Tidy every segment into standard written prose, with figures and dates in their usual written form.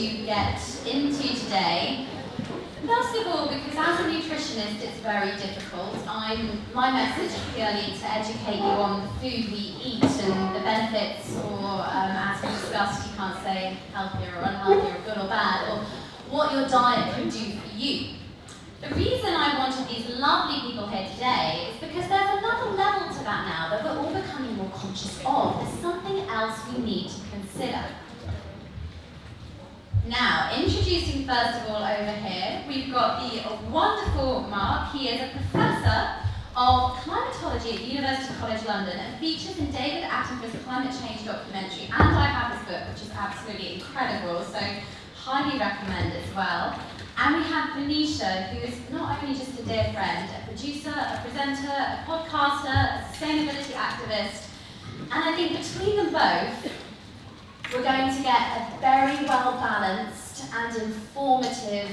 to get into today. First of all, because as a nutritionist it's very difficult, my message is purely to educate you on the food we eat and the benefits, or as we discussed, you can't say healthier or unhealthy or good or bad, or what your diet can do for you. The reason I wanted these lovely people here today is because there's another level to that now that we're all becoming more conscious of. There's something else we need to consider. Now, introducing first of all over here, we've got the wonderful Mark. He is a professor of climatology at University College London and features in David Attenborough's climate change documentary, and I have his book, which is absolutely incredible, so highly recommend as well. And we have Venetia, who is not only just a dear friend, a producer, a presenter, a podcaster, a sustainability activist, and I think between them both, we're going to get a very well-balanced and informative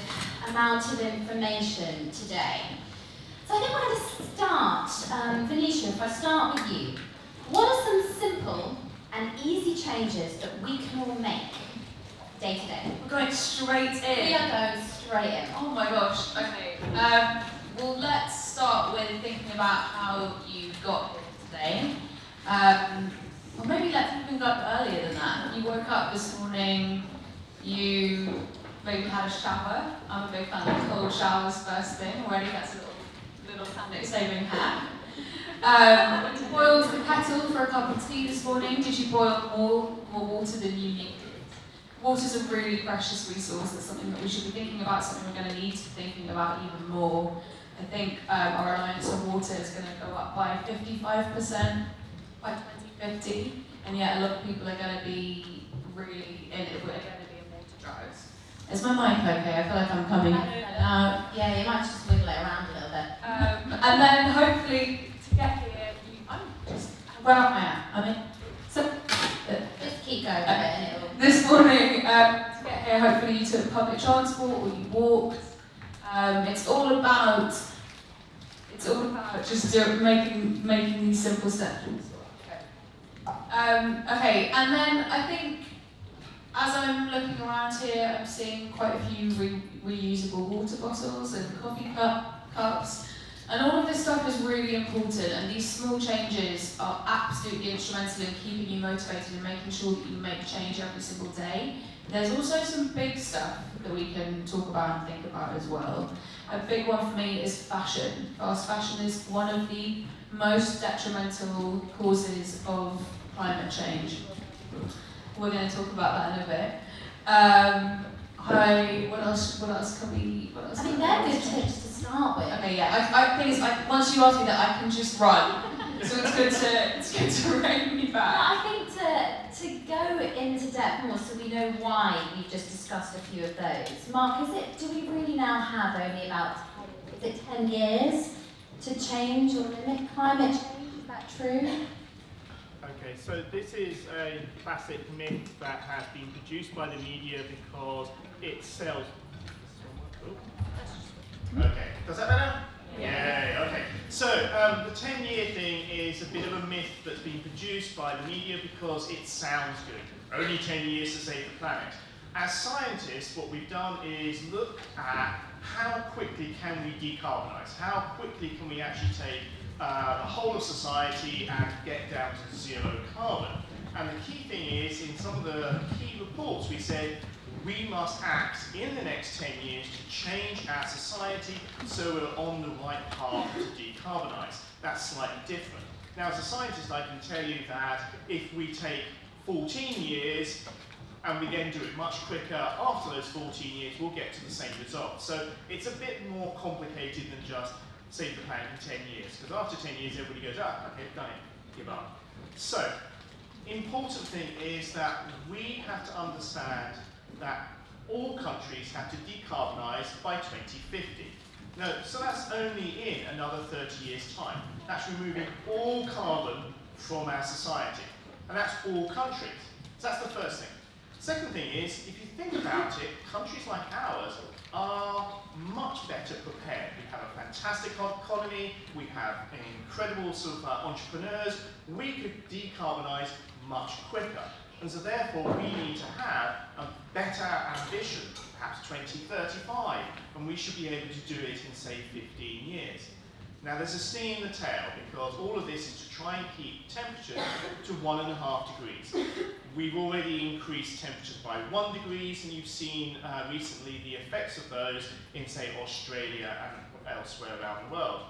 amount of information today. So I think we're going to start, Venetia, if I start with you. What are some simple and easy changes that we can all make day to day? We're going straight in. We are going straight in. Oh my gosh, okay. Well, let's start with thinking about how you got here today. Or maybe let's move up earlier than that. You woke up this morning, you maybe had a shower. I'm a big fan of cold showers first thing. Already that's a little panic saving hack. Boiled the kettle for a cup of tea this morning. Did you boil more water than you need? Water's a really precious resource. It's something that we should be thinking about, something we're going to need to be thinking about even more. I think our reliance on water is going to go up by 55% by 2050, and yet a lot of people are going to be really in it. We're going to be in water droughts. Is my mic okay? I feel like I'm coming out. Yeah, you might just wiggle it around a little bit. And then hopefully to get here, where am I at? I mean, so Just keep going with it and it'll... This morning, to get here, hopefully you took public transport or you walked. It's all about just making these simple steps. Okay, and then I think as I'm looking around here, I'm seeing quite a few reusable water bottles and coffee cups. And all of this stuff is really important, and these small changes are absolutely instrumental in keeping you motivated and making sure that you make change every single day. There's also some big stuff that we can talk about and think about as well. A big one for me is fashion. Fast fashion is one of the most detrimental causes of climate change. We're going to talk about that in a bit. What else can we... I mean, they're good tips to start with. Okay, yeah. I think it's once you ask me that, I can just run. So it's good to rein me back. I think to go into depth more, so we know why we've just discussed a few of those. Mark, do we really now have only about 10 years to change or limit climate change? Is that true? Okay, so this is a classic myth that has been produced by the media because it sells. Okay, does that matter? Yeah, okay. So the 10-year thing is a bit of a myth that's been produced by the media because it sounds good. Only 10 years to save the planet. As scientists, what we've done is look at how quickly can we decarbonise? How quickly can we actually take the whole of society and get down to zero carbon? And the key thing is, in some of the key reports, we said we must act in the next 10 years to change our society so we're on the right path to decarbonise. That's slightly different. Now, as a scientist, I can tell you that if we take 14 years and we then do it much quicker after those 14 years, we'll get to the same result. So it's a bit more complicated than just save the planet in 10 years, because after 10 years everybody goes, okay, done it, give up. So, important thing is that we have to understand that all countries have to decarbonise by 2050. Now, so that's only in another 30 years' time. That's removing all carbon from our society, and that's all countries. So that's the first thing. Second thing is, if you think about it, countries like ours are much better prepared. We have a fantastic economy, we have incredible sort of entrepreneurs, we could decarbonise much quicker. And so therefore we need to have a better ambition, perhaps 2035, and we should be able to do it in, say, 15 years. Now there's a sting in the tail, because all of this is to try and keep temperatures to 1.5 degrees. We've already increased temperatures by 1 degree, and you've seen recently the effects of those in, say, Australia and elsewhere around the world.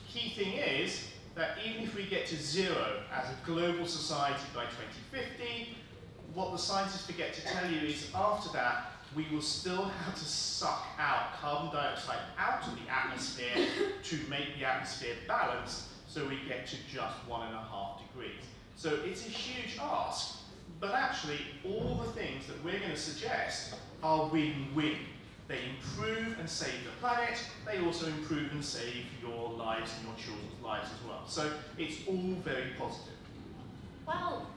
Key thing is that even if we get to 0 as a global society by 2050, what the scientists forget to tell you is after that, we will still have to suck out carbon dioxide out of the atmosphere to make the atmosphere balanced, so we get to just 1.5 degrees. So it's a huge ask, but actually all the things that we're going to suggest are win-win. They improve and save the planet, they also improve and save your lives and your children's lives as well. So it's all very positive. Well,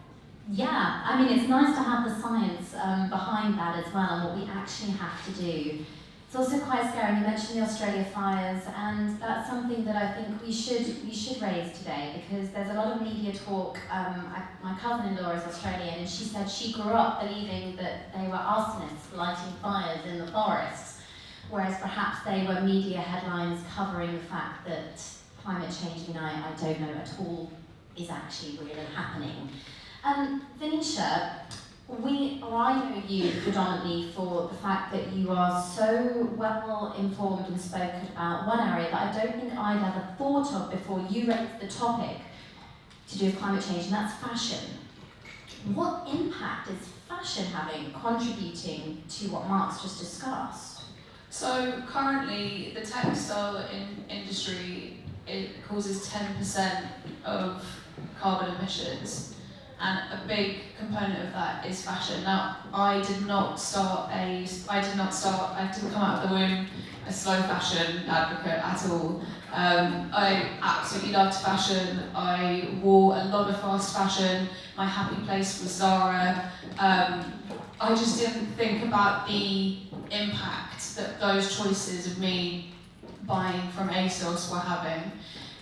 yeah, I mean, it's nice to have the science behind that as well, and what we actually have to do. It's also quite scary. You mentioned the Australia fires, and that's something that I think we should raise today, because there's a lot of media talk. My cousin-in-law is Australian, and she said she grew up believing that they were arsonists lighting fires in the forests, whereas perhaps they were media headlines covering the fact that climate change, I don't know at all, is actually really happening. Venetia, I know you predominantly for the fact that you are so well informed and spoken about one area that I don't think I'd ever thought of before you raised the topic to do with climate change, and that's fashion. What impact is fashion having, contributing to what Mark's just discussed? So currently, the textile industry, it causes 10% of carbon emissions. And a big component of that is fashion. Now, I didn't come out of the womb a slow fashion advocate at all. I absolutely loved fashion. I wore a lot of fast fashion. My happy place was Zara. I just didn't think about the impact that those choices of me buying from ASOS were having.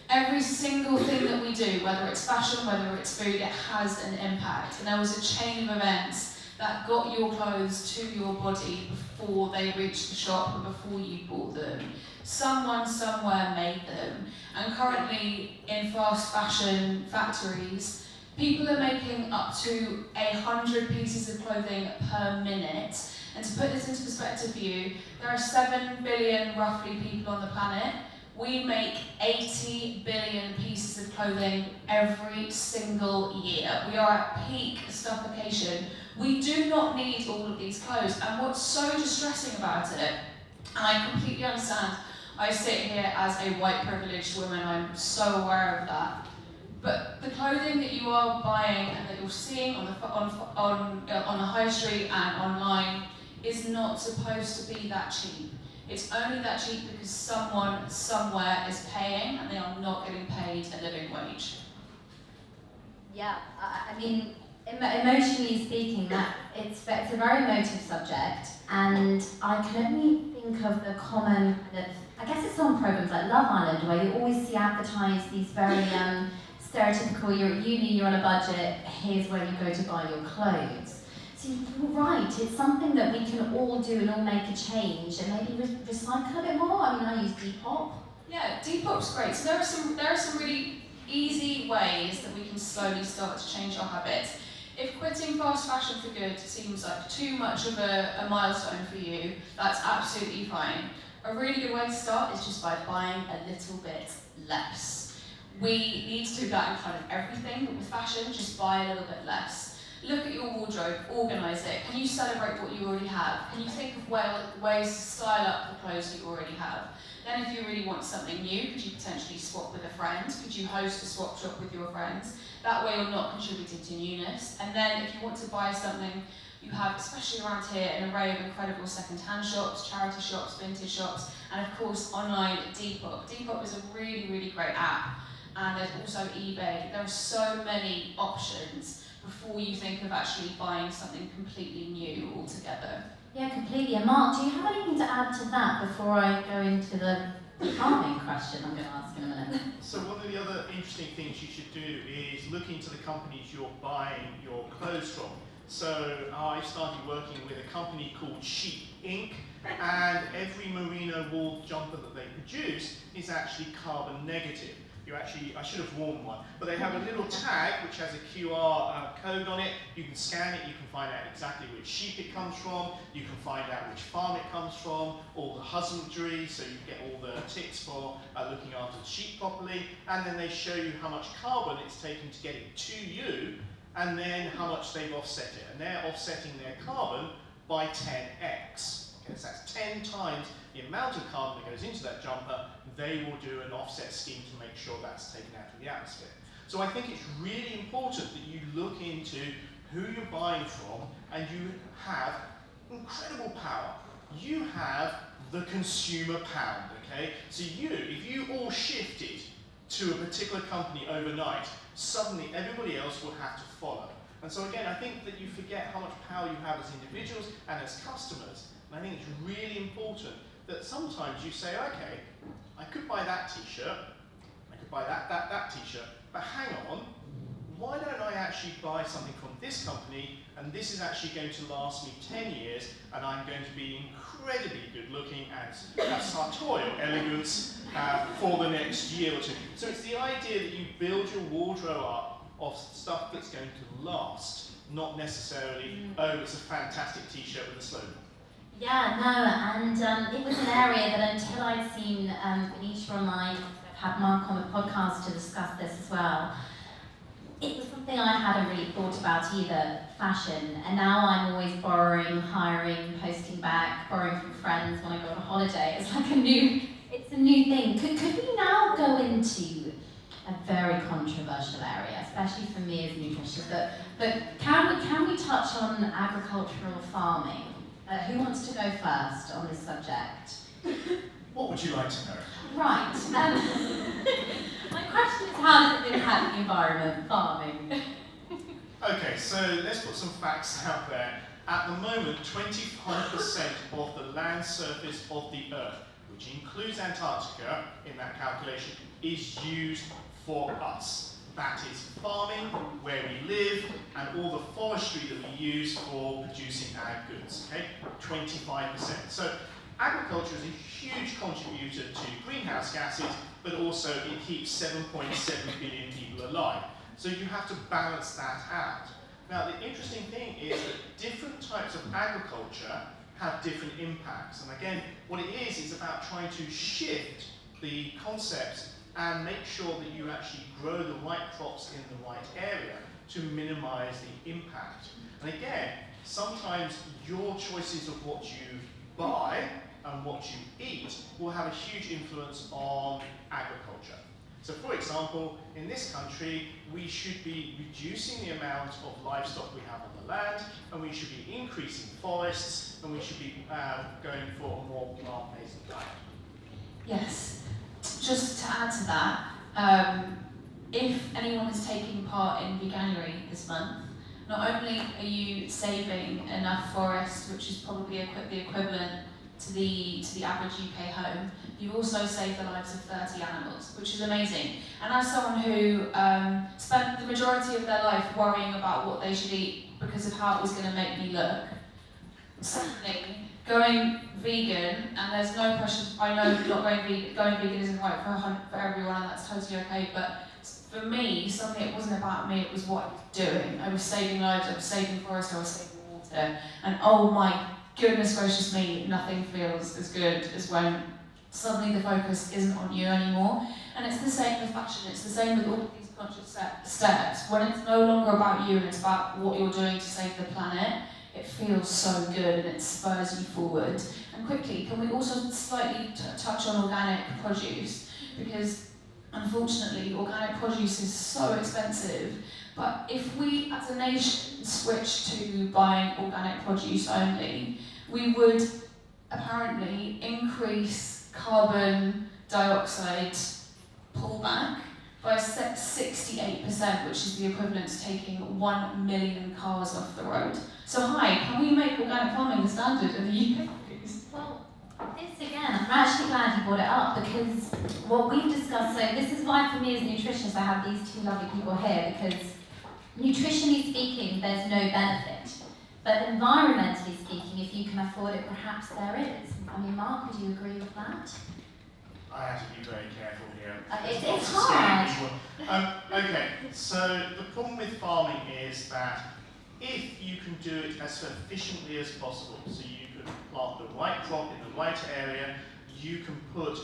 Every single thing that we do, whether it's fashion, whether it's food, it has an impact. And there was a chain of events that got your clothes to your body before they reached the shop or before you bought them. Someone somewhere made them. And currently in fast fashion factories, people are making up to 100 pieces of clothing per minute. And to put this into perspective for you, there are 7 billion roughly people on the planet. We make 80 billion pieces of clothing every single year. We are at peak stuffication. We do not need all of these clothes. And what's so distressing about it, and I completely understand, I sit here as a white privileged woman, I'm so aware of that. But the clothing that you are buying and that you're seeing on the high street and online is not supposed to be that cheap. It's only that cheap because someone somewhere is paying and they are not getting paid a living wage. Yeah, I mean, emotionally speaking, it's a very emotive subject, and I can only think of the common, I guess it's on programs like Love Island, where you always see advertised these very stereotypical, you're at uni, you're on a budget, here's where you go to buy your clothes. So you're right, it's something that we can all do and all make a change, and maybe recycle a bit more. I mean, I use Depop. Yeah, Depop's great. So there are some really easy ways that we can slowly start to change our habits. If quitting fast fashion for good seems like too much of a milestone for you, that's absolutely fine. A really good way to start is just by buying a little bit less. We need to do that in kind of everything, but with fashion, just buy a little bit less. Look at your wardrobe, organise it. Can you celebrate what you already have? Can you think of ways to style up the clothes that you already have? Then if you really want something new, could you potentially swap with a friend? Could you host a swap shop with your friends? That way you're not contributing to newness. And then if you want to buy something, you have, especially around here, an array of incredible second-hand shops, charity shops, vintage shops, and of course online Depop. Depop is a really, really great app. And there's also eBay. There are so many options before you think of actually buying something completely new altogether. Yeah, completely. And Mark, do you have anything to add to that before I go into the farming question I'm going to ask in a minute? So one of the other interesting things you should do is look into the companies you're buying your clothes from. So I started working with a company called Sheep Inc. And every merino wool jumper that they produce is actually carbon negative. I should have worn one, but they have a little tag which has a QR code on it. You can scan it, you can find out exactly which sheep it comes from, you can find out which farm it comes from, all the husbandry, so you get all the tips for looking after the sheep properly, and then they show you how much carbon it's taken to get it to you, and then how much they've offset it. And they're offsetting their carbon by 10x. Okay, so that's 10 times the amount of carbon that goes into that jumper. They will do an offset scheme to make sure that's taken out of the atmosphere. So I think it's really important that you look into who you're buying from, and you have incredible power. You have the consumer pound, okay? So if you all shifted to a particular company overnight, suddenly everybody else will have to follow. And so again, I think that you forget how much power you have as individuals and as customers. And I think it's really important that sometimes you say, okay, I could buy that t-shirt, I could buy that t-shirt, but hang on, why don't I actually buy something from this company, and this is actually going to last me 10 years, and I'm going to be incredibly good looking and sartorial elegance for the next year or two. So it's the idea that you build your wardrobe up of stuff that's going to last, not necessarily, oh, it's a fantastic t-shirt with a slogan. Yeah, no, and it was an area that until I'd seen Venetia online, had Mark on the podcast to discuss this as well, it was something I hadn't really thought about either, fashion. And now I'm always borrowing, hiring, posting back, borrowing from friends when I go on holiday. It's like a new thing. Could we now go into a very controversial area, especially for me as a nutritionist, but can we touch on agricultural farming? Who wants to go first on this subject? What would you like to know? Right. My question is, how does it impact the environment, farming? Okay, so let's put some facts out there. At the moment, 25% of the land surface of the Earth, which includes Antarctica in that calculation, is used for us. That is farming, where we live, and all the forestry that we use for producing our goods, okay? 25%. So agriculture is a huge contributor to greenhouse gases, but also it keeps 7.7 billion people alive. So you have to balance that out. Now the interesting thing is that different types of agriculture have different impacts. And again, what it is about trying to shift the concepts and make sure that you actually grow the right crops in the right area to minimize the impact. And again, sometimes your choices of what you buy and what you eat will have a huge influence on agriculture. So for example, in this country, we should be reducing the amount of livestock we have on the land, and we should be increasing forests, and we should be going for a more plant-based diet. Yes. Just to add to that, if anyone is taking part in Veganuary this month, not only are you saving enough forest, which is probably the equivalent to the average UK home, you also save the lives of 30 animals, which is amazing. And as someone who spent the majority of their life worrying about what they should eat because of how it was going to make me look, suddenly going vegan, and there's no pressure, I know not going vegan isn't right for everyone, and that's totally okay, but for me, suddenly it wasn't about me, it was what I was doing. I was saving lives, I was saving forests, I was saving water, and oh my goodness gracious me, nothing feels as good as when suddenly the focus isn't on you anymore. And it's the same with fashion, it's the same with all these conscious steps. When it's no longer about you and it's about what you're doing to save the planet, it feels so good and it spurs you forward. And quickly, can we also slightly touch on organic produce? Because unfortunately, organic produce is so expensive. But if we as a nation switch to buying organic produce only, we would apparently increase carbon dioxide pullback by 68%, which is the equivalent to taking 1 million cars off the road. So hi, can we make organic farming the standard in the UK, please? Well, this again, I'm actually glad you brought it up, because what we've discussed, so this is why for me as a nutritionist I have these two lovely people here, because Nutritionally speaking, there's no benefit. But environmentally speaking, if you can afford it, perhaps there is. I mean, Mark, would you agree with that? I have to be very careful here. It's hard. Okay, so the problem with farming is that if you can do it as efficiently as possible, so you can plant the right crop in the right area, you can put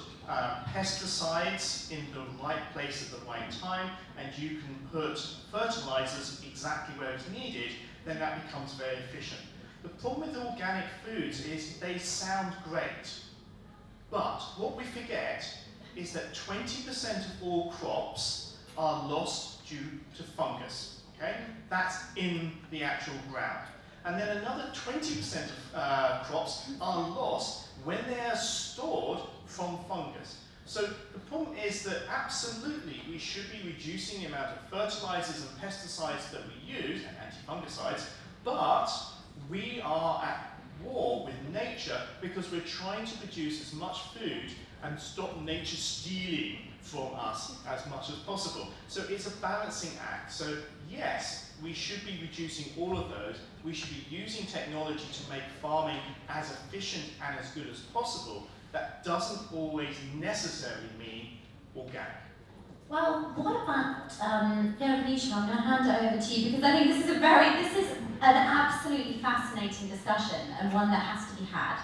pesticides in the right place at the right time, and you can put fertilizers exactly where it's needed, then that becomes very efficient. The problem with organic foods is they sound great, but what we forget is that 20% of all crops are lost due to fungus, okay? That's in the actual ground. And then another 20% of crops are lost when they are stored from fungus. So the problem is that absolutely we should be reducing the amount of fertilizers and pesticides that we use, and anti-fungicides, but we are at war with nature because we're trying to produce as much food and stop nature stealing from us as much as possible. So it's a balancing act. So yes, we should be reducing all of those. We should be using technology to make farming as efficient and as good as possible. That doesn't always necessarily mean organic. Well, what about, Venetia, I'm going to hand it over to you because I think this is an absolutely fascinating discussion and one that has to be had.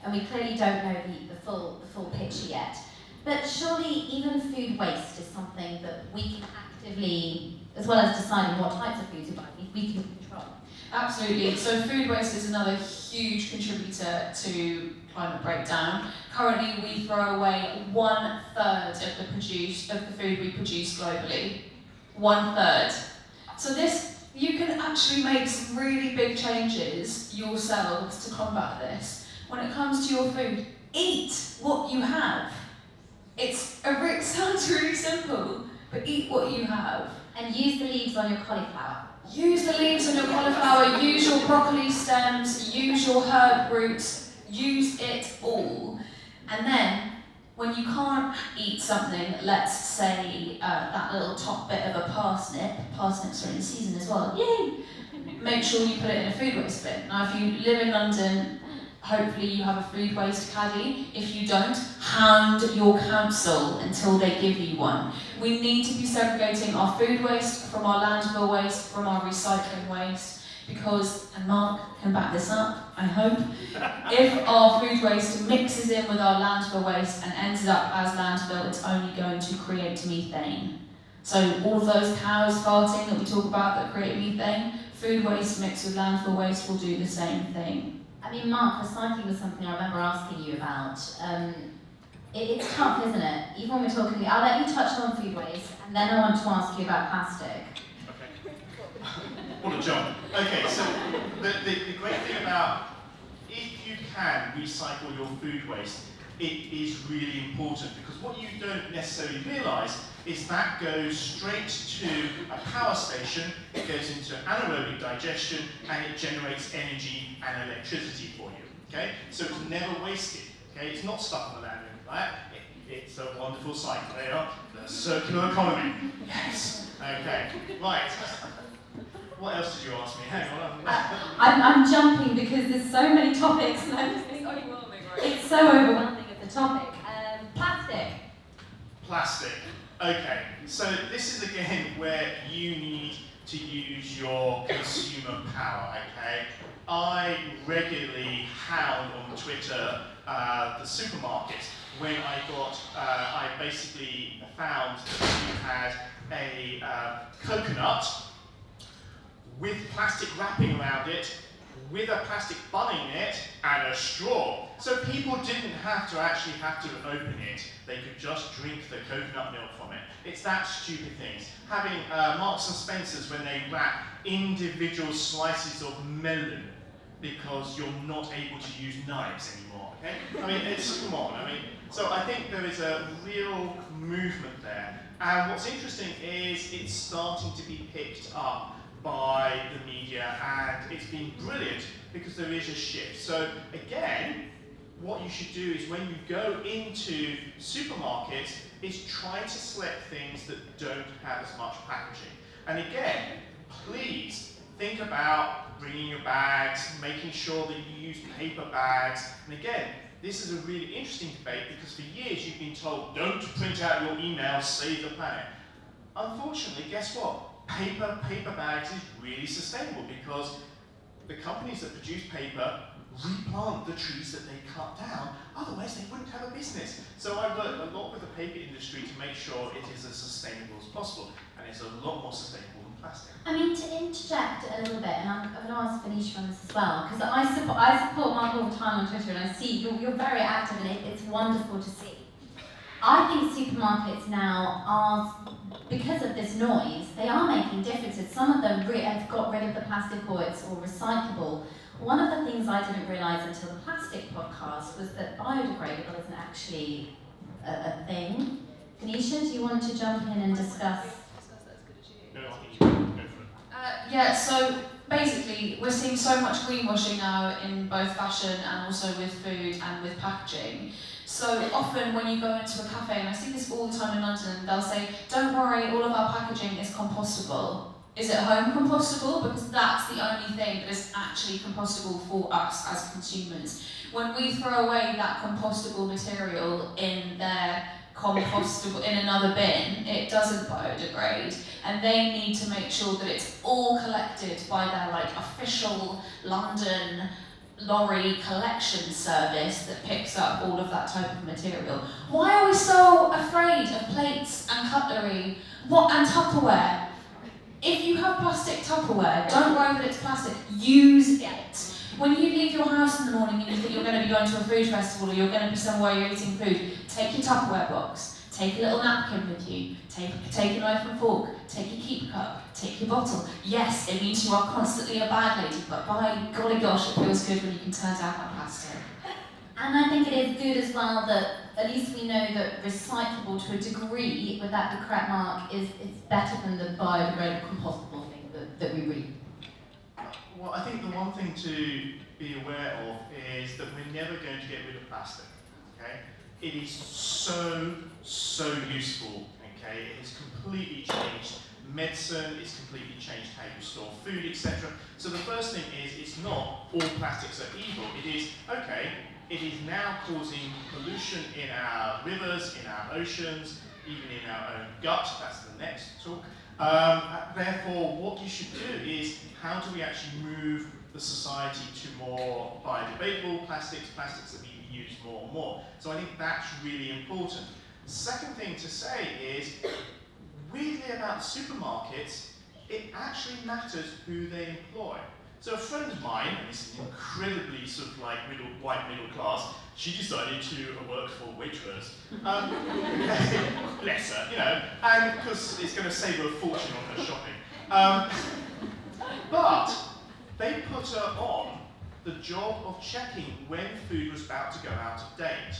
And we clearly don't know the full picture yet. But surely even food waste is something that we can actively, as well as deciding what types of foods we buy, we can control. Absolutely. So food waste is another huge contributor to climate breakdown. Currently, we throw away 1/3 of the food we produce globally. 1/3. So you can actually make some really big changes yourselves to combat this. When it comes to your food, eat what you have. It sounds really simple, but eat what you have. And use the leaves on your cauliflower. Use the leaves on your cauliflower, use your broccoli stems, use your herb roots, use it all. And then, when you can't eat something, let's say that little top bit of a parsnips are in season as well, yay! Make sure you put it in a food waste bin. Now, if you live in London, hopefully you have a food waste caddy. If you don't, hound your council until they give you one. We need to be segregating our food waste from our landfill waste, from our recycling waste, because, and Mark can back this up, I hope, if our food waste mixes in with our landfill waste and ends up as landfill, it's only going to create methane. So all of those cows farting that we talk about that create methane, food waste mixed with landfill waste will do the same thing. I mean, Mark, recycling was something I remember asking you about. It's tough, isn't it? Even when we're talking, I'll let you touch on food waste, and then I want to ask you about plastic. Okay. What a jump. Okay, so the great thing about, if you can recycle your food waste, it is really important, because what you don't necessarily realise is that goes straight to a power station, it goes into anaerobic digestion, and it generates energy and electricity for you. Okay? So it's never wasted. Okay? It's not stuck on the land like that. It's a wonderful cycle. There you are. The circular economy. Yes. Okay. Right. What else did you ask me? Hang on. I'm jumping because there's so many topics, and I'm just thinking, it's so overwhelming of the topic. Plastic. Plastic. Okay, so this is again where you need to use your consumer power, okay? I regularly hound on Twitter the supermarket when I basically found that you had a coconut with plastic wrapping around it, with a plastic bun in it, and a straw. So people didn't have to open it. They could just drink the coconut milk from it. It's that stupid things. Having Marks and Spencer's when they wrap individual slices of melon because you're not able to use knives anymore, okay? I mean, come on, so I think there is a real movement there. And what's interesting is it's starting to be picked up by the media, and it's been brilliant because there is a shift. So again, what you should do is when you go into supermarkets is try to select things that don't have as much packaging. And again, please think about bringing your bags, making sure that you use paper bags. And again, this is a really interesting debate because for years you've been told, don't print out your emails, save the planet. Unfortunately, guess what? Paper bags is really sustainable because the companies that produce paper replant the trees that they cut down, otherwise they wouldn't have a business. So I work a lot with the paper industry to make sure it is as sustainable as possible, and it's a lot more sustainable than plastic. I mean, to interject a little bit, and I'm going to ask Venetia on this as well, because I support Mark all the time on Twitter, and I see you're very active, and it's wonderful to see. I think supermarkets now are, because of this noise, they are making differences. Some of them have got rid of the plastic or it's all recyclable. One of the things I didn't realise until the plastic podcast was that biodegradable isn't actually a thing. Venetia, do you want to jump in and discuss? No, I think you can go for it. Yeah, so basically we're seeing so much greenwashing now in both fashion and also with food and with packaging. So often when you go into a cafe, and I see this all the time in London, they'll say, don't worry, all of our packaging is compostable. Is it home compostable? Because that's the only thing that is actually compostable for us as consumers. When we throw away that compostable material in their compostable, in another bin, it doesn't biodegrade. And they need to make sure that it's all collected by their official London lorry collection service that picks up all of that type of material. Why are we so afraid of plates and cutlery and Tupperware? If you have plastic Tupperware, don't worry that it's plastic, use it. When you leave your house in the morning and you think you're going to be going to a food festival or you're going to be somewhere you're eating food, take your Tupperware box, take a little napkin with you, take a knife and fork, take your keep cup, take your bottle. Yes, it means you are constantly a bag lady, but by golly gosh, it feels good when you can turn down that plastic. And I think it is good as well that at least we know that recyclable to a degree, with that the correct mark, is better than the biodegradable compostable thing that we read. Well, I think the one thing to be aware of is that we're never going to get rid of plastic, okay? It is so useful, okay? It has completely changed medicine, it's completely changed how you store food, etc. So the first thing is, it's not all plastics are evil. It is, okay, it is now causing pollution in our rivers, in our oceans, even in our own gut. That's the next talk. Therefore, what you should do is, how do we actually move the society to more biodegradable plastics that we use more and more? So I think that's really important. The second thing to say is, weirdly about supermarkets, it actually matters who they employ. So a friend of mine, and this is incredibly sort of white middle class, she decided to work for Waitrose. Bless her, and because it's going to save her a fortune on her shopping. But they put her on the job of checking when food was about to go out of date.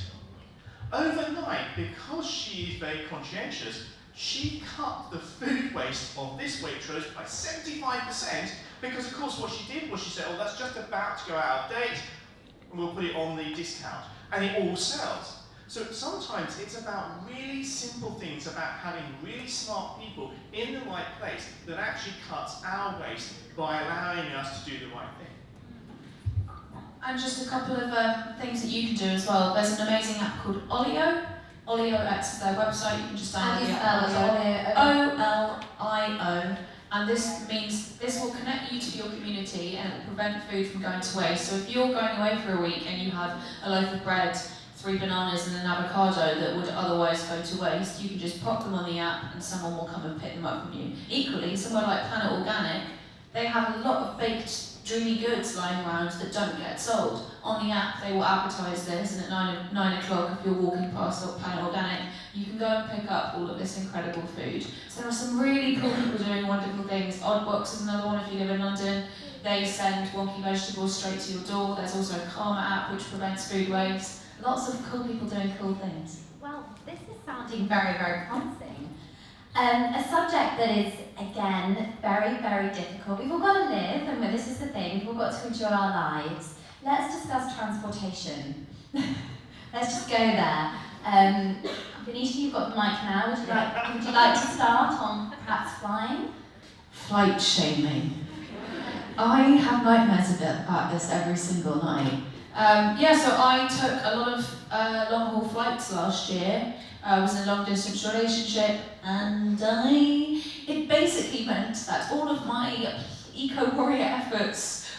Overnight, because she is very conscientious, she cut the food waste of this Waitrose by 75%, because of course what she did was she said, oh, that's just about to go out of date, and we'll put it on the discount. And it all sells. So sometimes it's about really simple things, about having really smart people in the right place that actually cuts our waste by allowing us to do the right thing. And just a couple of things that you can do as well. There's an amazing app called Olio. OlioX is their website. You can just download the app. OLIO. And this means this will connect you to your community and it will prevent food from going to waste. So if you're going away for a week and you have a loaf of bread, 3 bananas and an avocado that would otherwise go to waste, you can just pop them on the app and someone will come and pick them up from you. Equally, somewhere like Planet Organic, they have a lot of baked dreamy goods lying around that don't get sold. On the app, they will advertise this, and at 9 o'clock, if you're walking past Planet Organic, you can go and pick up all of this incredible food. So there are some really cool people doing wonderful things. Oddbox is another one if you live in London. They send wonky vegetables straight to your door. There's also a Karma app which prevents food waste. Lots of cool people doing cool things. Well, this is sounding very, very promising. A subject that is, again, very, very difficult. We've all got to live, and this is the thing, we've all got to enjoy our lives. Let's discuss transportation. Let's just go there. Venetia, you've got the mic now. Would you like to start on perhaps flying? Flight shaming. I have nightmares about this every single night. So I took a lot of long-haul flights last year. I was in a long-distance relationship, and it basically meant that all of my eco-warrior efforts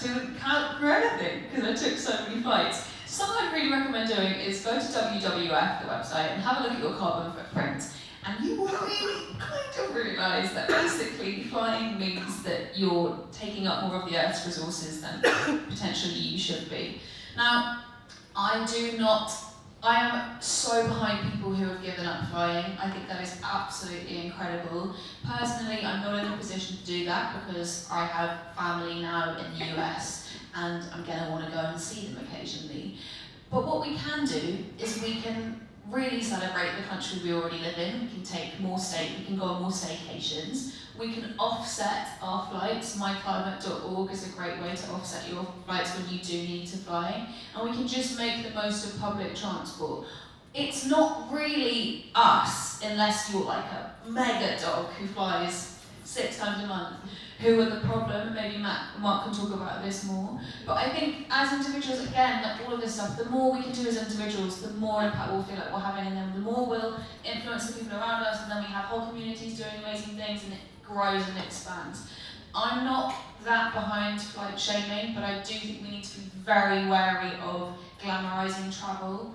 didn't count for anything, because I took so many flights. Something I'd really recommend doing is go to WWF, the website, and have a look at your carbon footprint. And you will really kind of realise that basically flying means that you're taking up more of the Earth's resources than potentially you should be. Now, I am so behind people who have given up flying. I think that is absolutely incredible. Personally, I'm not in a position to do that because I have family now in the US and I'm going to want to go and see them occasionally. But what we can do is we can really celebrate the country we already live in. We can we can go on more staycations. We can offset our flights. myclimate.org is a great way to offset your flights when you do need to fly. And we can just make the most of public transport. It's not really us, unless you're like a mega dog who flies 6 times a month, who are the problem. Maybe Mark can talk about this more. But I think as individuals, again, like all of this stuff, the more we can do as individuals, the more impact we'll feel like we're having in them, the more we'll influence the people around us, and then we have whole communities doing amazing things, and it grows and expands. I'm not that behind flight shaming, but I do think we need to be very wary of glamorizing travel.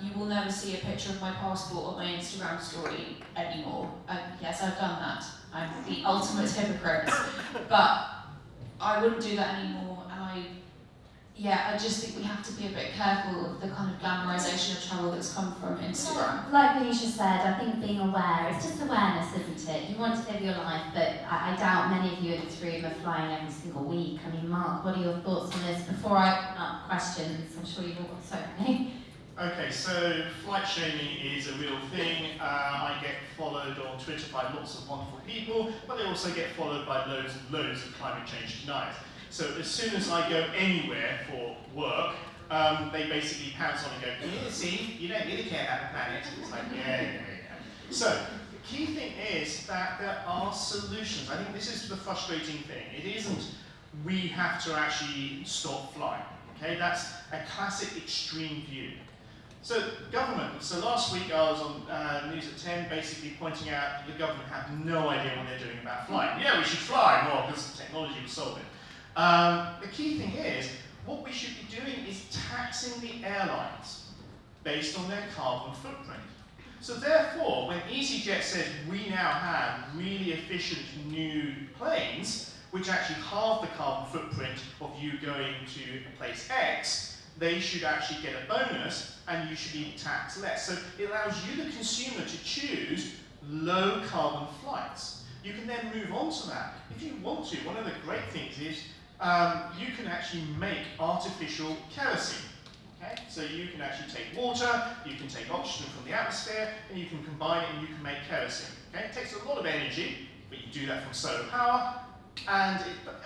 You will never see a picture of my passport on my Instagram story anymore. Yes, I've done that. I'm the ultimate hypocrite. But I wouldn't do that anymore, and I just think we have to be a bit careful of the kind of glamorization of travel that's come from Instagram. Like Venetia said, I think being aware, it's just awareness, isn't it? You want to live your life, but I doubt many of you in this room are flying every single week. I mean, Mark, what are your thoughts on this? Before I open up questions, I'm sure you've all got so many. Okay, so flight shaming is a real thing. I get followed on Twitter by lots of wonderful people, but I also get followed by loads and loads of climate change deniers. So as soon as I go anywhere for work, they basically pounce on and go, yeah, see, you don't really care about the planet. It's like, yeah. So the key thing is that there are solutions. I think this is the frustrating thing. It isn't we have to actually stop flying. Okay, that's a classic extreme view. So government, so last week I was on News at 10 basically pointing out the government have no idea what they're doing about flying. Yeah, we should fly more because technology will solve it. The key thing is, what we should be doing is taxing the airlines based on their carbon footprint. So therefore, when EasyJet says we now have really efficient new planes, which actually halve the carbon footprint of you going to a place X, they should actually get a bonus and you should be taxed less. So it allows you, the consumer, to choose low carbon flights. You can then move on to that. If you want to, one of the great things is you can actually make artificial kerosene. Okay? So you can actually take water, you can take oxygen from the atmosphere, and you can combine it and you can make kerosene. Okay? It takes a lot of energy, but you do that from solar power. And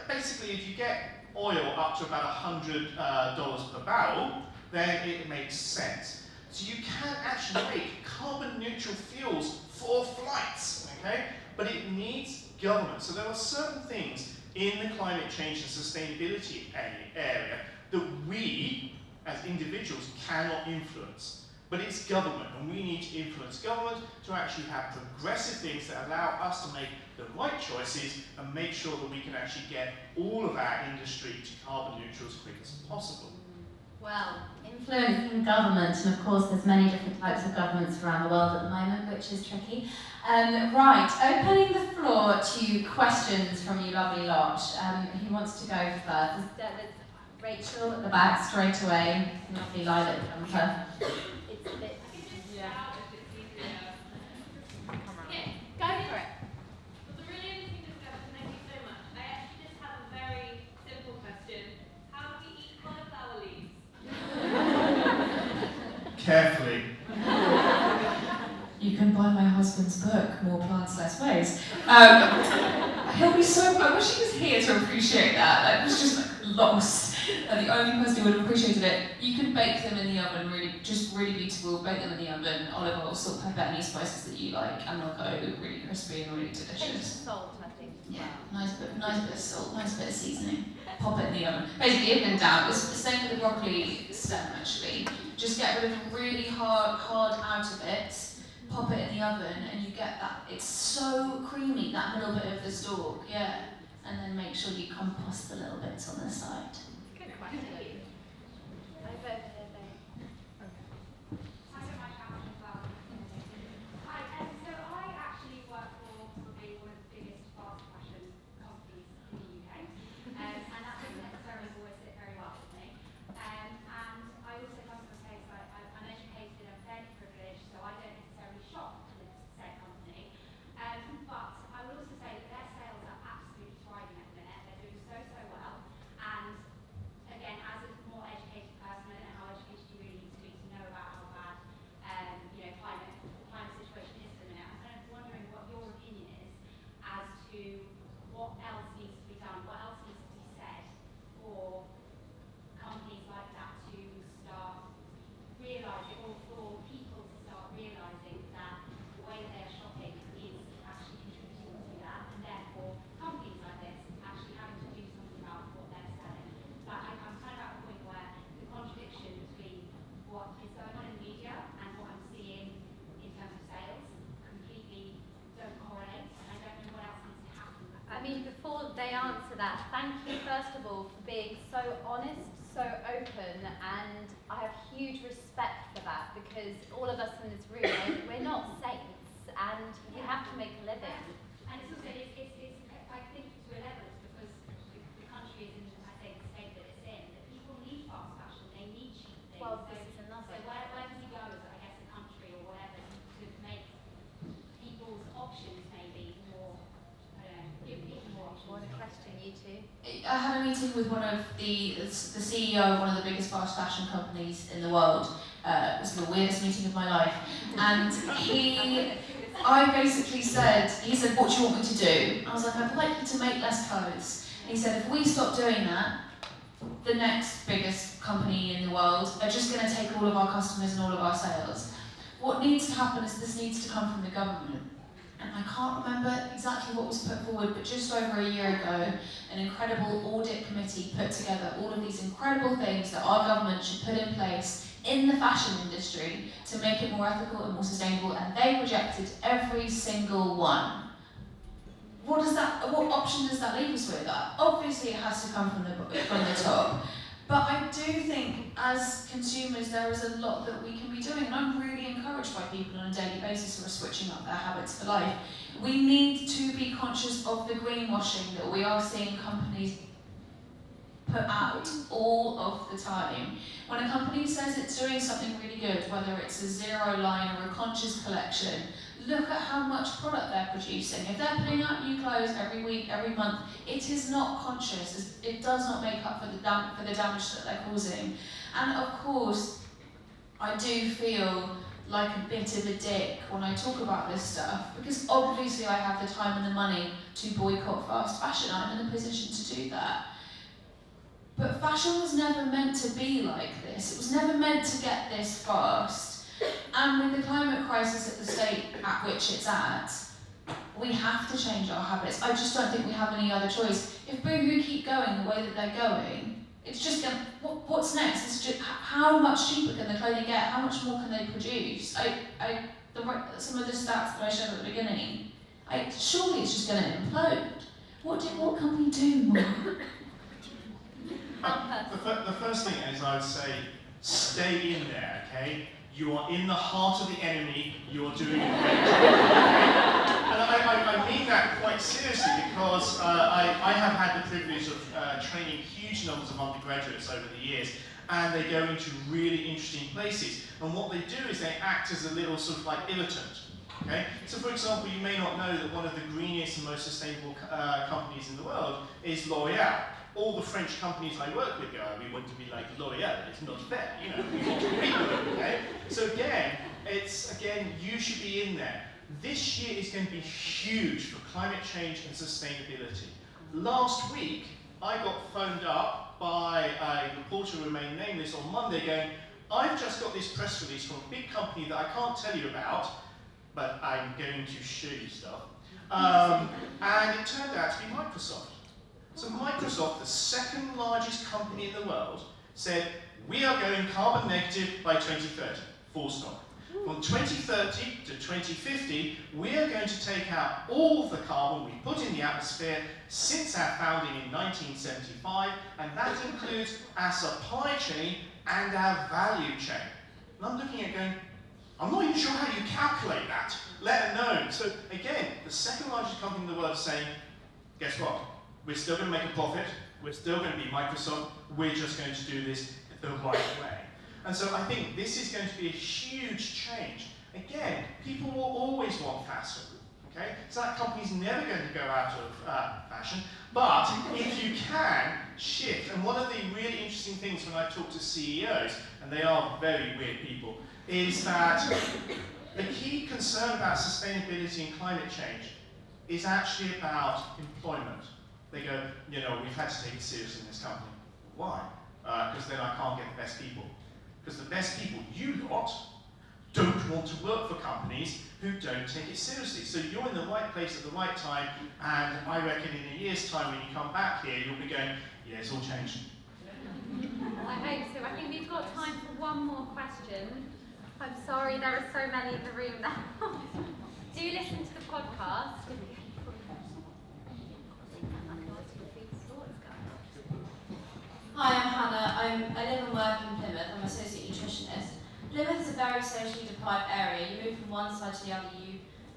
basically, if you get oil up to about $100 per barrel, then it makes sense. So you can actually make carbon neutral fuels for flights, okay? But it needs government. So there are certain things in the climate change and sustainability area that we, as individuals, cannot influence. But it's government, and we need to influence government to actually have progressive things that allow us to make the right choices and make sure that we can actually get all of our industry to carbon neutral as quick as possible. Well, influencing government, and of course there's many different types of governments around the world at the moment, which is tricky. Right, opening the floor to questions from you lovely lot. Who wants to go first? There's Rachel at the back, straight away. Lovely lilac jumper. It's a bit... Yeah, go for it. Well, the really interesting discussion, thank you so much. I actually just have a very simple question. How do we eat cauliflower leaves? Carefully. You can buy my husband's book, More Plants, Less Waste. He'll be so... I wish he was here to appreciate that. That was just lost. The only person who would have appreciated it. You can bake them in the oven, really beautiful. Bake them in the oven, olive oil, salt, pepper, any spices that you like, and they'll go really crispy and really delicious. Salt, I think. Yeah, nice bit of salt, nice bit of seasoning. Pop it in the oven. Basically, if in doubt, it's the same with the broccoli stem actually. Just get rid of the really hard out of it, pop it in the oven, and you get that. It's so creamy, that middle bit of the stalk, yeah. And then make sure you compost the little bits on the side. Good question. Over here, babe. I got my challenge as well. Hi, so I actually work for probably one of the biggest fast fashion companies in the UK, and that doesn't necessarily always sit very well with me. And I also come from a place where I'm educated and I'm fairly privileged, so I don't necessarily shop for this said company. But I would also say that their sales are absolutely thriving at the minute. They're doing so well. And again, as a more educated person, I don't know how educated you really need to be to know about how bad climate situation is at the minute. I'm kind of wondering what your opinion is as to what else needs to be done, what else needs to be said for companies like that to start realising, or for people to start realising that the way that they're shopping is actually contributing to that, and therefore companies like this actually having to do something about what they're selling. Like I'm kind of at a point where the contradiction between what is going on in the media and what I'm seeing in terms of sales completely don't correlate, and I don't know what else needs to happen. I mean, before they answer that, thank you first of all for being so honest, so open, and I have huge respect for that, because all of us in this room, we're not saints, and we have to make a living. And it's also, I think to a level, it's because the country is in, I think, the state that it's in, that people need fast fashion, they need cheap things. Well, this is another. So where does he go as, I guess, a country or whatever to make people's options maybe more, I don't know, give people more options? I want to question you two. I had a meeting with one of the CEO of one of the biggest fast fashion companies in the world. It was the weirdest meeting of my life. And I basically said, he said, what do you want me to do? I was like, I'd like you to make less clothes. And he said, if we stop doing that, the next biggest company in the world are just going to take all of our customers and all of our sales. What needs to happen is this needs to come from the government. And I can't remember exactly what was put forward, but just over a year ago, an incredible audit committee put together all of these incredible things that our government should put in place in the fashion industry to make it more ethical and more sustainable, and they rejected every single one. What option does that leave us with? Obviously it has to come from the top. But I do think as consumers there is a lot that we can be doing, and I'm really encouraged by people on a daily basis who are switching up their habits for life. We need to be conscious of the greenwashing that we are seeing companies put out all of the time. When a company says it's doing something really good, whether it's a zero line or a conscious collection, look at how much product they're producing. If they're putting out new clothes every week, every month, it is not conscious. It does not make up for the damage that they're causing. And of course, I do feel like a bit of a dick when I talk about this stuff, because obviously I have the time and the money to boycott fast fashion. I'm in a position to do that. But fashion was never meant to be like this. It was never meant to get this fast. And with the climate crisis at the state at which it's at, we have to change our habits. I just don't think we have any other choice. If Boohoo keep going the way that they're going, it's just going, what's next? It's just, how much cheaper can the clothing get? How much more can they produce? Some of the stats that I showed at the beginning, surely it's just going to implode. What can we do more? The first thing is, I would say, stay in there, okay? You are in the heart of the enemy, you are doing a great job. And I mean that quite seriously, because I have had the privilege of training huge numbers of undergraduates over the years, and they go into really interesting places. And what they do is they act as a little sort of like irritant. Okay? So for example, you may not know that one of the greenest and most sustainable companies in the world is L'Oreal. All the French companies I work with go, we want to be like L'Oreal, it's not fair, you know, we want to compete with them, okay? So again, you should be in there. This year is going to be huge for climate change and sustainability. Last week, I got phoned up by a reporter who remained nameless on Monday going, I've just got this press release from a big company that I can't tell you about, but I'm going to show you stuff. And it turned out to be Microsoft. So Microsoft, the second largest company in the world, said, we are going carbon negative by 2030, full stop. From 2030 to 2050, we are going to take out all of the carbon we put in the atmosphere since our founding in 1975, and that includes our supply chain and our value chain. And I'm looking at going, I'm not even sure how you calculate that, let alone. So again, the second largest company in the world is saying, guess what? We're still going to make a profit, we're still going to be Microsoft, we're just going to do this the right way. And so I think this is going to be a huge change. Again, people will always want faster. Okay? So that company's never going to go out of fashion. But if you can shift, and one of the really interesting things when I talk to CEOs, and they are very weird people, is that the key concern about sustainability and climate change is actually about employment. They go, you know, we've had to take it seriously in this company. Why? Because then I can't get the best people. Because the best people, you lot, don't want to work for companies who don't take it seriously. So you're in the right place at the right time, and I reckon in a year's time when you come back here, you'll be going, yeah, it's all changed. I hope so. I think we've got time for one more question. I'm sorry, there are so many in the room now. Do listen to the podcast. Hi, I'm Hannah. I live and work in Plymouth. I'm an associate nutritionist. Plymouth is a very socially deprived area. You move from one side to the other,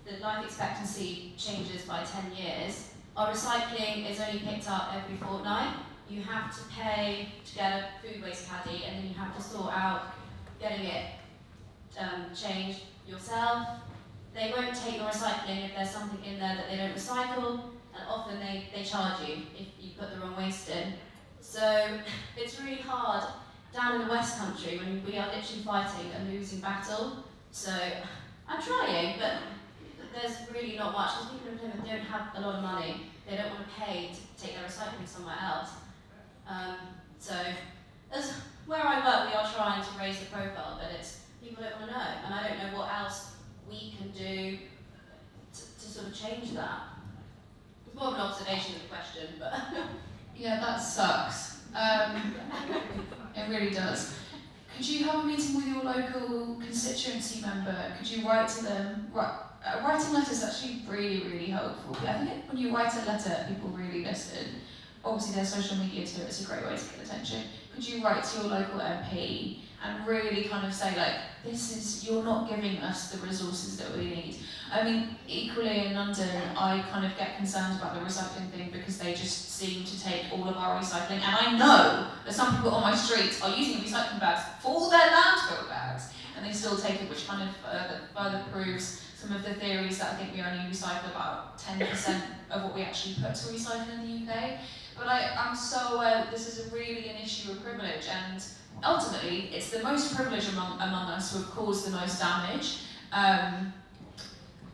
the life expectancy changes by 10 years. Our recycling is only picked up every fortnight. You have to pay to get a food waste caddy, and then you have to sort out getting it changed yourself. They won't take your recycling if there's something in there that they don't recycle, and often they charge you if you put the wrong waste in. So it's really hard down in the West Country when we are literally fighting a losing battle. So I'm trying, but there's really not much. Because people in Plymouth don't have a lot of money. They don't want to pay to take their recycling somewhere else. So as where I work, we are trying to raise the profile, but it's people don't want to know, and I don't know what else we can do to sort of change that. It's more of an observation than a question, but. Yeah, that sucks. It really does. Could you have a meeting with your local constituency member? Could you write to them? Writing letters is actually really, really helpful. I think when you write a letter, people really listen. Obviously, there's social media too, it's a great way to get attention. Could you write to your local MP and really kind of say, like, you're not giving us the resources that we need? I mean, equally in London, I kind of get concerned about the recycling thing because they just seem to take all of our recycling. And I know that some people on my street are using recycling bags for their landfill bags, and they still take it, which kind of further proves some of the theories that I think we only recycle about 10% of what we actually put to recycle in the UK. But I'm so aware that this is really an issue of privilege, and ultimately, it's the most privileged among us who have caused the most damage.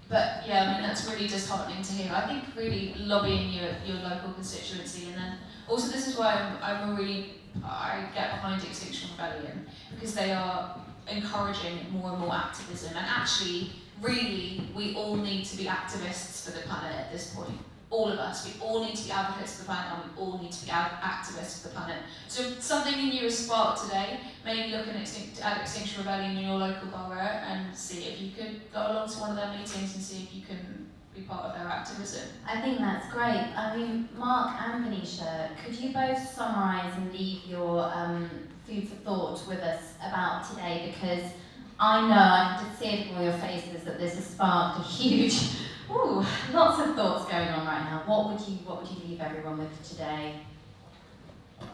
But yeah, I mean, that's really disheartening to hear. I think really lobbying your local constituency, and then also this is why I get behind Extinction Rebellion, because they are encouraging more and more activism, and actually, really, we all need to be activists for the planet at this point. All of us, we all need to be advocates for the planet, and we all need to be activists for the planet. So if something in you is sparked today, maybe look at Extinction Rebellion in your local borough and see if you could go along to one of their meetings and see if you can be part of their activism. I think that's great. I mean, Mark and Venetia, could you both summarise and leave your food for thought with us about today? Because I know, I can just see it on your faces, that this has sparked a huge, lots of thoughts going on right now. What would you leave everyone with today?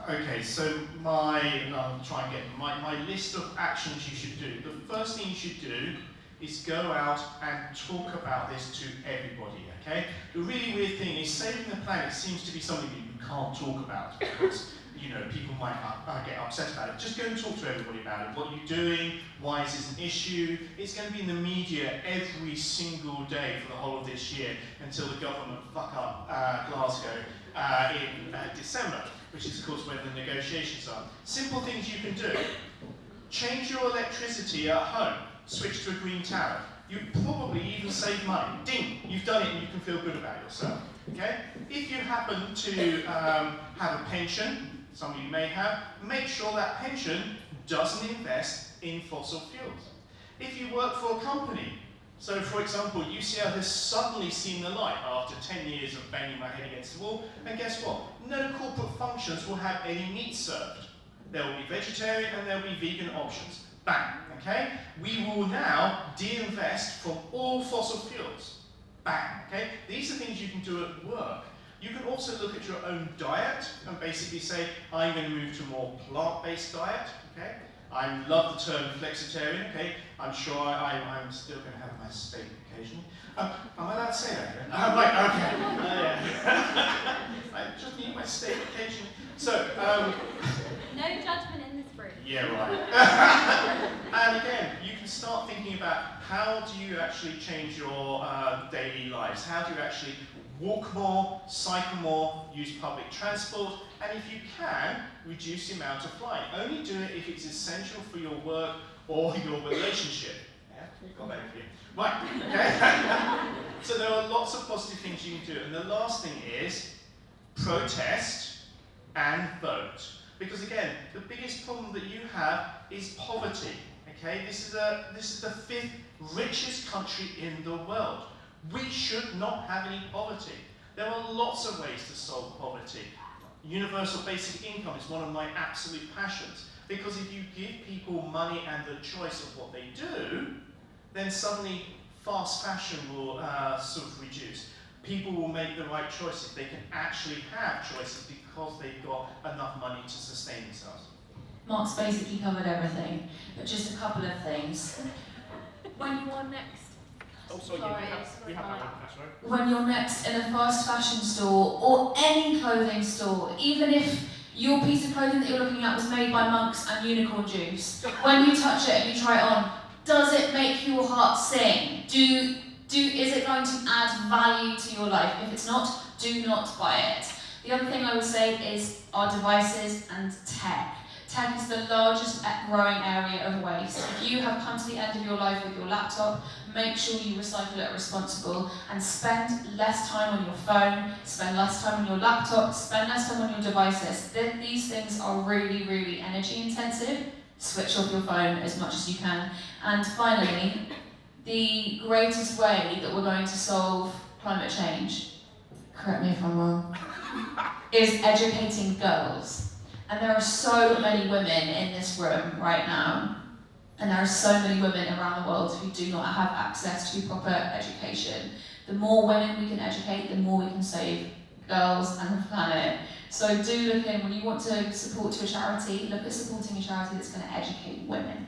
Okay, so I'll try and get my list of actions you should do. The first thing you should do is go out and talk about this to everybody, okay? The really weird thing is saving the planet seems to be something that you can't talk about because, you know, people might get upset about it. Just go and talk to everybody about it. What you're doing, why is this an issue? It's going to be in the media every single day for the whole of this year until the government fuck up Glasgow in December. which is of course where the negotiations are. Simple things you can do. Change your electricity at home. Switch to a green tariff. You probably even save money. Ding! You've done it and you can feel good about yourself. Okay? If you happen to have a pension, some of you may have, make sure that pension doesn't invest in fossil fuels. If you work for a company, so for example, UCL has suddenly seen the light after 10 years of banging my head against the wall, and guess what? No corporate functions will have any meat served. There will be vegetarian and there will be vegan options. Bang, okay? We will now de-invest from all fossil fuels. Bang, okay? These are things you can do at work. You can also look at your own diet and basically say, I'm going to move to a more plant-based diet, okay? I love the term flexitarian, okay? I'm sure I'm still going to have my steak occasionally. Am I allowed to say that? Right, okay. Yeah. I just need my steak occasionally. So, No judgment in this room. yeah, right. And again, you can start thinking about how do you actually change your daily lives? How do you actually walk more, cycle more, use public transport, and if you can, reduce the amount of flying. Only do it if it's essential for your work or your relationship. Yeah, got that for you. Right, okay. So there are lots of positive things you can do, and the last thing is protest and vote. Because again, the biggest problem that you have is poverty. Okay, this is the 5th richest country in the world. We should not have any poverty. There are lots of ways to solve poverty. Universal basic income is one of my absolute passions, because if you give people money and the choice of what they do, then suddenly fast fashion will sort of reduce. People will make the right choices. They can actually have choices because they've got enough money to sustain themselves. Mark's basically covered everything, but just a couple of things. When you're next, Oh, sorry, we have that one, that's right. when you're next in a fast fashion store or any clothing store, even if your piece of clothing that you're looking at was made by monks and unicorn juice, when you touch it and you try it on, does it make your heart sing? Is it going to add value to your life? If it's not, do not buy it. The other thing I would say is our devices and tech. Tech is the largest growing area of waste. If you have come to the end of your life with your laptop, make sure you recycle it responsible and spend less time on your phone, spend less time on your laptop, spend less time on your devices. These things are really, really energy intensive. Switch off your phone as much as you can. And finally, the greatest way that we're going to solve climate change, correct me if I'm wrong, is educating girls. And there are so many women in this room right now, and there are so many women around the world who do not have access to proper education. The more women we can educate, the more we can save girls and the planet. So do look in, when you want to support to a charity, look at supporting a charity that's going to educate women.